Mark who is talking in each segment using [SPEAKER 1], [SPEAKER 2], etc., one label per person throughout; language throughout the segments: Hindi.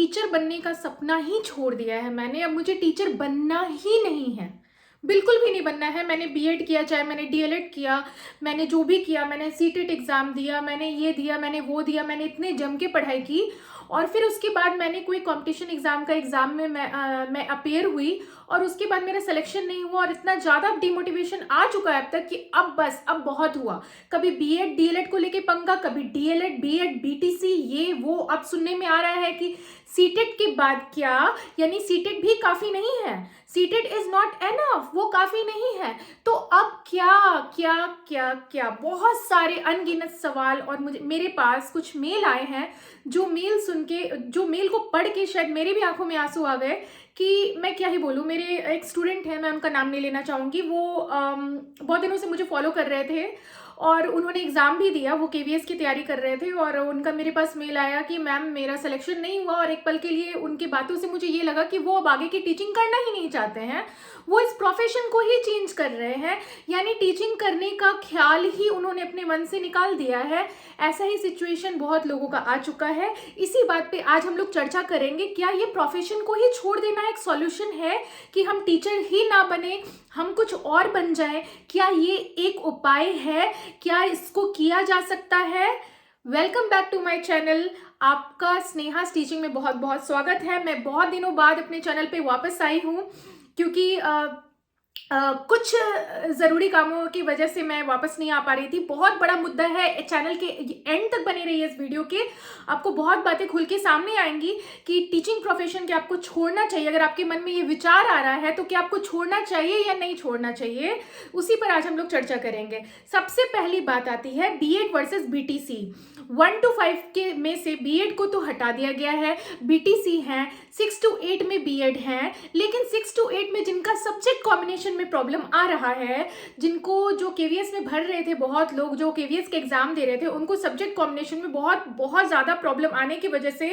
[SPEAKER 1] टीचर बनने का सपना ही छोड़ दिया है मैंने। अब मुझे टीचर बनना ही नहीं है, बिल्कुल भी नहीं बनना है। मैंने बीएड किया, चाहे मैंने डीएलएड किया, मैंने जो भी किया, मैंने सीटेट एग्ज़ाम दिया, मैंने ये दिया, मैंने वो दिया, मैंने इतने जम के पढ़ाई की। और फिर उसके बाद मैंने कोई कंपटीशन एग्ज़ाम का एग्ज़ाम में मैं अपेयर हुई और उसके बाद मेरा सिलेक्शन नहीं हुआ और इतना ज़्यादा डिमोटिवेशन आ चुका है अब तक कि अब बस, अब बहुत हुआ। कभी बीएड डीएलएड को लेके पंगा, कभी डीएलएड बीएड बीटीसी ये वो। अब सुनने में आ रहा है कि सीटेट के बाद क्या, यानी सीटेट भी काफ़ी नहीं है, सीटेट इज नॉट एनफ, वो काफ़ी नहीं है। तो अब क्या क्या क्या क्या, बहुत सारे अनगिनत सवाल। और मेरे पास कुछ मेल आए हैं, जो मेल सुन के, जो मेल को पढ़ के शायद मेरे भी आंखों में आंसू आ गए कि मैं क्या ही बोलूँ। मेरे एक स्टूडेंट है, मैं उनका नाम नहीं लेना चाहूँगी, वो बहुत दिनों से मुझे फॉलो कर रहे थे और उन्होंने एग्ज़ाम भी दिया, वो केवीएस की तैयारी कर रहे थे। और उनका मेरे पास मेल आया कि मैम मेरा सिलेक्शन नहीं हुआ। और एक पल के लिए उनकी बातों से मुझे ये लगा कि वो अब आगे की टीचिंग करना ही नहीं चाहते हैं, वो इस प्रोफेशन को ही चेंज कर रहे हैं, यानी टीचिंग करने का ख्याल ही उन्होंने अपने मन से निकाल दिया है। ऐसा ही सिचुएशन बहुत लोगों का आ चुका है। इसी बात पे आज हम लोग चर्चा करेंगे, क्या ये प्रोफेशन को ही छोड़ देना एक सॉल्यूशन है कि हम टीचर ही ना बने, हम कुछ और बन जाएं? क्या ये एक उपाय है? क्या इसको किया जा सकता है? Welcome back to my channel. आपका स्नेहास टीचिंग में बहुत बहुत स्वागत है। मैं बहुत दिनों बाद अपने चैनल पे वापस आई हूँ क्योंकि कुछ ज़रूरी कामों की वजह से मैं वापस नहीं आ पा रही थी। बहुत बड़ा मुद्दा है, चैनल के एंड तक बने रहिए इस वीडियो के, आपको बहुत बातें खुल के सामने आएंगी कि टीचिंग प्रोफेशन क्या आपको छोड़ना चाहिए। अगर आपके मन में ये विचार आ रहा है तो क्या आपको छोड़ना चाहिए या नहीं छोड़ना चाहिए, उसी पर आज हम लोग चर्चा करेंगे। सबसे पहली बात आती है बीएड वर्सेस बीटीसी। 1 to 5 के में से बीएड को तो हटा दिया गया है, बीटीसी है, 6 to 8 में बीएड है। लेकिन 6 to 8 में जिनका सब्जेक्ट कॉम्बिनेशन में प्रॉब्लम आ रहा है, जिनको जो केवीएस में भर रहे थे, बहुत लोग जो केवीएस के एग्जाम दे रहे थे, उनको सब्जेक्ट कॉम्बिनेशन में बहुत बहुत ज़्यादा प्रॉब्लम आने की वजह से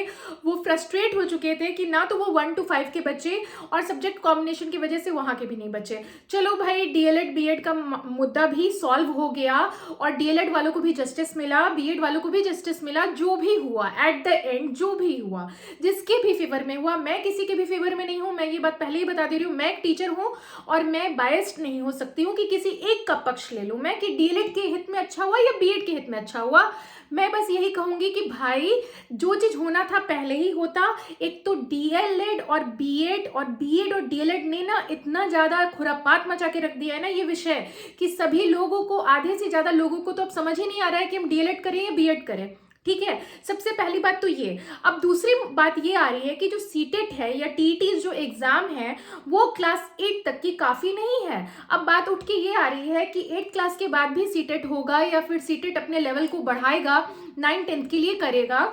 [SPEAKER 1] वो फ्रस्ट्रेट हो चुके थे कि ना तो वो 1 to 5 के बच्चे और सब्जेक्ट कॉम्बिनेशन की वजह से वहाँ के भी नहीं बचे। चलो भाई, डीएलएड बीएड का मुद्दा भी सॉल्व हो गया और डीएलएड वालों को भी जस्टिस मिला, बीएड वालों को भी जस्टिस मिला। जो भी हुआ एट द एंड, जो भी हुआ, जिसके भी फेवर में हुआ, मैं किसी के भी फेवर में नहीं हूँ। मैं ये बात पहले ही बता दे रही हूँ, मैं एक टीचर हूँ और मैं बायस्ड नहीं हो सकती हूँ कि किसी एक का पक्ष ले लूँ मैं कि डीएलएड के हित में अच्छा हुआ या बीएड के हित में अच्छा हुआ। मैं बस यही कहूंगी कि भाई, जो चीज होना था पहले ही होता। एक तो डीएलएड और बीएड और डीएलएड ने ना इतना ज्यादा खुरापात मचा के रख दिया है ना ये विषय, कि सभी लोगों को, आधे से ज्यादा लोगों को तो अब समझ ही नहीं आ रहा है कि हम डीएलएड करें या बीएड करें। ठीक है, सबसे पहली बात तो ये। अब दूसरी बात ये आ रही है कि जो सीटेट है या टीटी जो एग्जाम है वो क्लास 8 तक की काफी नहीं है। अब बात उठ के ये आ रही है कि 8 क्लास के बाद भी सीटेट होगा या फिर सीटेट अपने लेवल को बढ़ाएगा, 9-10 के लिए करेगा,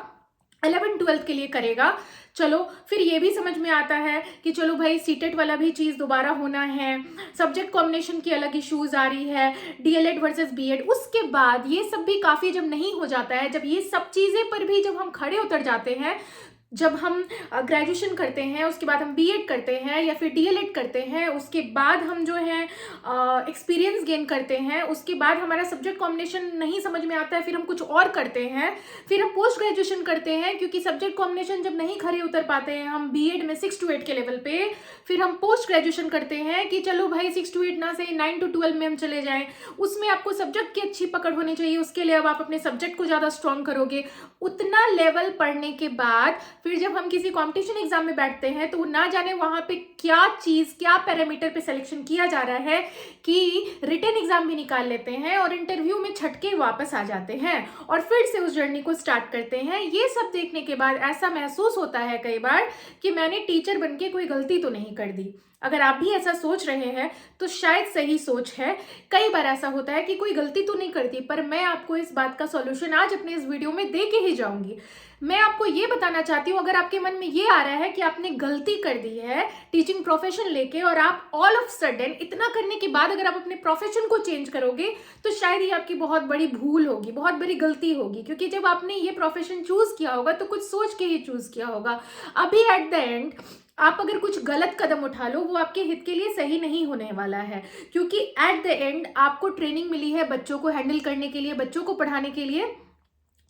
[SPEAKER 1] 11-12 के लिए करेगा। चलो फिर ये भी समझ में आता है कि चलो भाई, सीटेट वाला भी चीज़ दोबारा होना है, सब्जेक्ट कॉम्बिनेशन की अलग इश्यूज आ रही है, डीएलएड वर्सेस बीएड। उसके बाद ये सब भी काफ़ी जब नहीं हो जाता है, जब ये सब चीज़ें पर भी जब हम खड़े उतर जाते हैं, जब हम ग्रेजुएशन करते हैं, उसके बाद हम बीएड करते हैं या फिर डीएलएड करते हैं, उसके बाद हम जो है एक्सपीरियंस गेन करते हैं, उसके बाद हमारा सब्जेक्ट कॉम्बिनेशन नहीं समझ में आता है, फिर हम कुछ और करते हैं, फिर हम पोस्ट ग्रेजुएशन करते हैं क्योंकि सब्जेक्ट कॉम्बिनेशन जब नहीं खड़े उतर पाते हैं हम बीएड में 6 to 8 के लेवल पे, फिर हम पोस्ट ग्रेजुएशन करते हैं कि चलो भाई 6 to 8 ना से 9 to 12 में हम चले जाएं। उसमें आपको सब्जेक्ट की अच्छी पकड़ होनी चाहिए, उसके लिए अब आप अपने सब्जेक्ट को ज़्यादा स्ट्रॉन्ग करोगे। उतना लेवल पढ़ने के बाद फिर जब हम किसी कंपटीशन एग्जाम में बैठते हैं तो ना जाने वहां पे क्या चीज, क्या पैरामीटर पे सिलेक्शन किया जा रहा है कि रिटन एग्जाम भी निकाल लेते हैं और इंटरव्यू में छटके वापस आ जाते हैं और फिर से उस जर्नी को स्टार्ट करते हैं। ये सब देखने के बाद ऐसा महसूस होता है कई बार कि मैंने टीचर बनके कोई गलती तो नहीं कर दी। अगर आप भी ऐसा सोच रहे हैं तो शायद सही सोच है। कई बार ऐसा होता है कि कोई गलती तो नहीं करती, पर मैं आपको इस बात का सॉल्यूशन आज अपने इस वीडियो में दे के ही जाऊंगी। मैं आपको ये बताना चाहती हूँ, अगर आपके मन में ये आ रहा है कि आपने गलती कर दी है टीचिंग प्रोफेशन लेके और आप ऑल ऑफ सडन इतना करने के बाद अगर आप अपने प्रोफेशन को चेंज करोगे तो शायद ये आपकी बहुत बड़ी भूल होगी, बहुत बड़ी गलती होगी। क्योंकि जब आपने ये प्रोफेशन चूज किया होगा तो कुछ सोच के ही चूज किया होगा। अभी एट द एंड आप अगर कुछ गलत कदम उठा लो, वो आपके हित के लिए सही नहीं होने वाला है। क्योंकि एट द एंड आपको ट्रेनिंग मिली है बच्चों को हैंडल करने के लिए, बच्चों को पढ़ाने के लिए,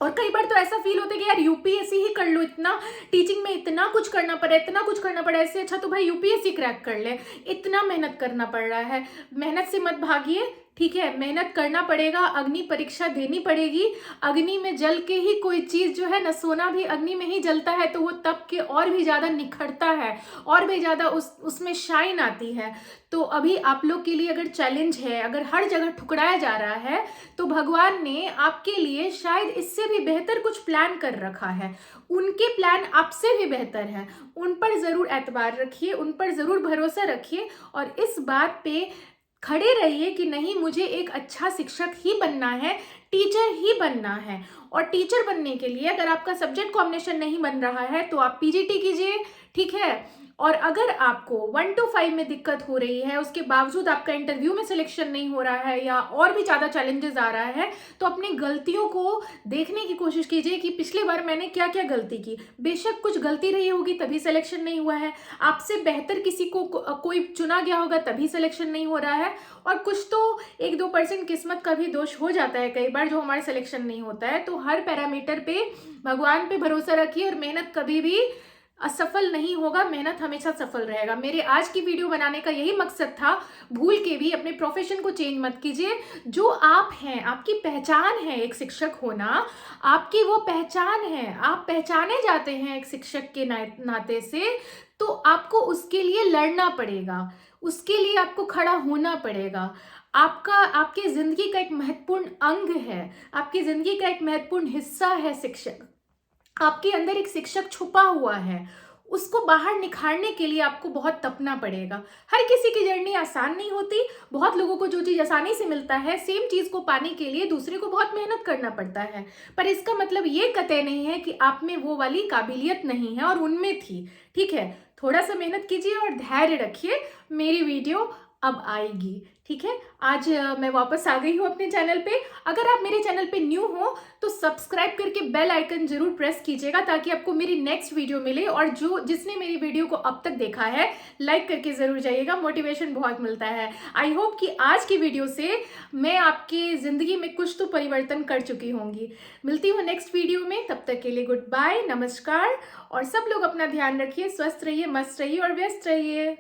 [SPEAKER 1] और कई बार तो ऐसा फील होता है कि यार यूपीएससी ही कर लो, इतना टीचिंग में इतना कुछ करना पड़ा, इतना कुछ करना पड़ा, इससे अच्छा तो भाई यूपीएससी क्रैक कर ले, इतना मेहनत करना पड़ रहा है। मेहनत से मत भागिए, ठीक है, मेहनत करना पड़ेगा, अग्नि परीक्षा देनी पड़ेगी। अग्नि में जल के ही कोई चीज जो है ना, सोना भी अग्नि में ही जलता है तो वो तप के और भी ज्यादा निखरता है, और भी ज्यादा उसमें शाइन आती है। तो अभी आप लोग के लिए अगर चैलेंज है, अगर हर जगह ठुकराया जा रहा है, तो भगवान ने आपके लिए शायद इससे भी बेहतर कुछ प्लान कर रखा है। उनके प्लान आपसे भी बेहतर है। उन पर जरूर एतबार रखिए, उन पर जरूर भरोसा रखिए, और इस बात पे खड़े रहिए कि नहीं, मुझे एक अच्छा शिक्षक ही बनना है, टीचर ही बनना है। और टीचर बनने के लिए अगर आपका सब्जेक्ट कॉम्बिनेशन नहीं बन रहा है तो आप पीजीटी कीजिए, ठीक है। और अगर आपको 1 to 5 में दिक्कत हो रही है, उसके बावजूद आपका इंटरव्यू में सिलेक्शन नहीं हो रहा है, या और भी ज़्यादा चैलेंजेस आ रहा है, तो अपनी गलतियों को देखने की कोशिश कीजिए कि पिछली बार मैंने क्या क्या गलती की। बेशक कुछ गलती रही होगी तभी सिलेक्शन नहीं हुआ है, आपसे बेहतर किसी को कोई चुना गया होगा तभी सिलेक्शन नहीं हो रहा है, और कुछ तो 1-2% किस्मत का भी दोष हो जाता है कई बार, जो हमारे सिलेक्शन नहीं होता है। तो हर पैरामीटर पे भगवान पे भरोसा रखिए, और मेहनत कभी भी असफल नहीं होगा, मेहनत हमेशा सफल रहेगा। मेरे आज की वीडियो बनाने का यही मकसद था। भूल के भी अपने प्रोफेशन को चेंज मत कीजिए। जो आप हैं, आपकी पहचान है एक शिक्षक होना, आपकी वो पहचान है, आप पहचाने जाते हैं एक शिक्षक के नाते से, तो आपको उसके लिए लड़ना पड़ेगा, उसके लिए आपको खड़ा होना पड़ेगा। आपकी जिंदगी का एक महत्वपूर्ण अंग है, आपकी जिंदगी का एक महत्वपूर्ण हिस्सा है शिक्षक। आपके अंदर एक शिक्षक छुपा हुआ है, उसको बाहर निखारने के लिए आपको बहुत तपना पड़ेगा। हर किसी की जर्नी आसान नहीं होती। बहुत लोगों को जो चीज़ आसानी से मिलता है, सेम चीज़ को पाने के लिए दूसरे को बहुत मेहनत करना पड़ता है। पर इसका मतलब ये कतई नहीं है कि आप में वो वाली काबिलियत नहीं है, और उनमें थी, ठीक है। थोड़ा सा मेहनत कीजिए और धैर्य रखिए, मेरी वीडियो अब आएगी, ठीक है। आज मैं वापस आ गई हूँ अपने चैनल पे। अगर आप मेरे चैनल पे न्यू हो तो सब्सक्राइब करके बेल आइकन जरूर प्रेस कीजिएगा, ताकि आपको मेरी नेक्स्ट वीडियो मिले। और जिसने मेरी वीडियो को अब तक देखा है, लाइक करके जरूर जाइएगा, मोटिवेशन बहुत मिलता है। आई होप कि आज की वीडियो से मैं आपकी जिंदगी में कुछ तो परिवर्तन कर चुकी होंगी। मिलती हूँ नेक्स्ट वीडियो में, तब तक के लिए गुड बाय, नमस्कार। और सब लोग अपना ध्यान रखिए, स्वस्थ रहिए, मस्त रहिए और व्यस्त रहिए।